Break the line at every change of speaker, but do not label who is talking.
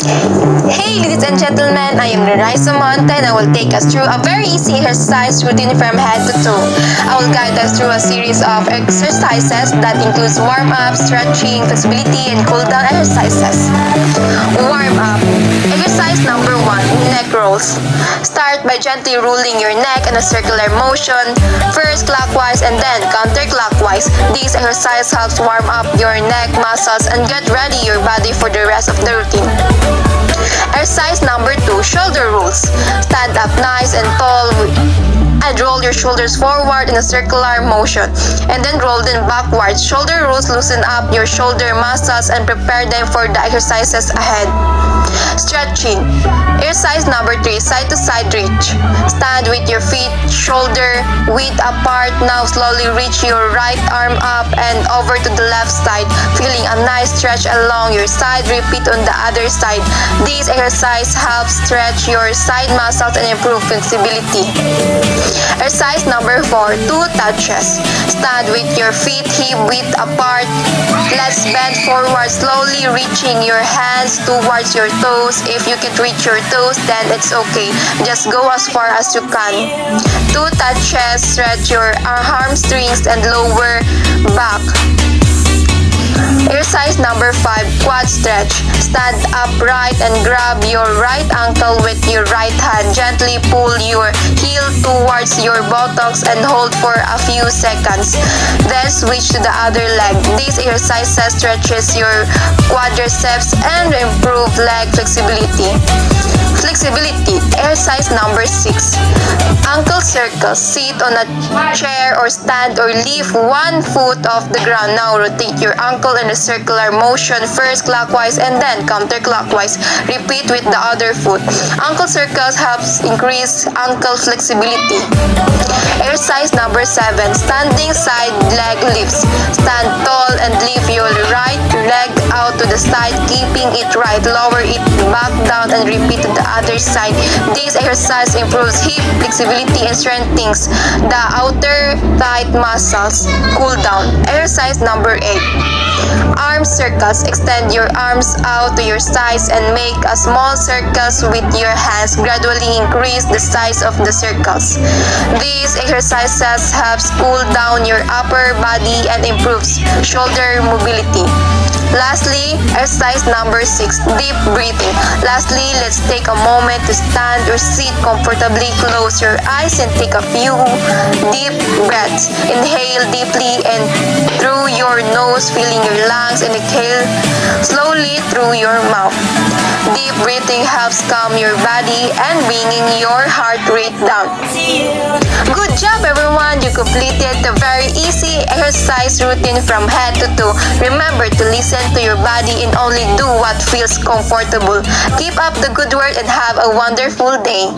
Hey ladies and gentlemen, I am Raisa Monte and I will take us through a very easy exercise routine from head to toe. I will guide us through a series of exercises that includes warm-up, stretching, flexibility, and cool-down exercises. Warm-up. Exercise number 1, neck rolls. Start by gently rolling your neck in a circular motion, first clockwise and then counterclockwise. This exercise helps warm up your neck muscles and get ready your body for the rest of the routine. Exercise number 2, shoulder rolls. Stand up nice and tall and roll your shoulders forward in a circular motion and then roll them backwards. Shoulder rolls loosen up your shoulder muscles and prepare them for the exercises ahead. Stretching. Exercise number 3, side to side reach. Stand with your feet shoulder width apart. Now slowly reach your right arm up and over to the left side, feeling a nice stretch along your side. Repeat on the other side. This exercise helps stretch your side muscles and improve flexibility. Exercise number 4, 2 touches. Stand with your feet hip width apart. Let's bend forward slowly, reaching your hands towards your toes. If you can't reach your toes, then it's okay. Just go as far as you can. 2 touches, stretch your hamstrings and lower back. Exercise number 5, quad stretch. Stand upright and grab your right ankle with your right hand. Gently pull your heel towards your buttocks and hold for a few seconds. Then switch to the other leg. This exercise stretches your quadriceps and improve leg flexibility. Flexibility. Exercise number 6. Ankle circles. Sit on a chair or stand or lift one foot off the ground. Now rotate your ankle in a circular motion, first clockwise and then counterclockwise. Repeat with the other foot. Ankle circles helps increase ankle flexibility. Exercise number 7. Standing side leg lifts. Stand tall and lift your right leg out to the side, keeping it right. Lower it back down and repeat to the other side. This exercise improves hip flexibility and strengthens the outer thigh muscles. Cool down. Exercise number 8. Arm circles. Extend your arms out to your sides and make a small circles with your hands. Gradually increase the size of the circles. These exercises helps cool down your upper body and improves shoulder mobility. Lastly, exercise number 6, deep breathing. Lastly, let's take a moment to stand or sit comfortably. Close your eyes and take a few deep breaths. Inhale deeply and through your nose, filling your lungs, and exhale slowly through your mouth. Deep breathing helps calm your body and bringing your heart rate down. Good job everyone! You completed the very easy exercise routine from head to toe. Remember to listen to your body and only do what feels comfortable. Keep up the good work and have a wonderful day.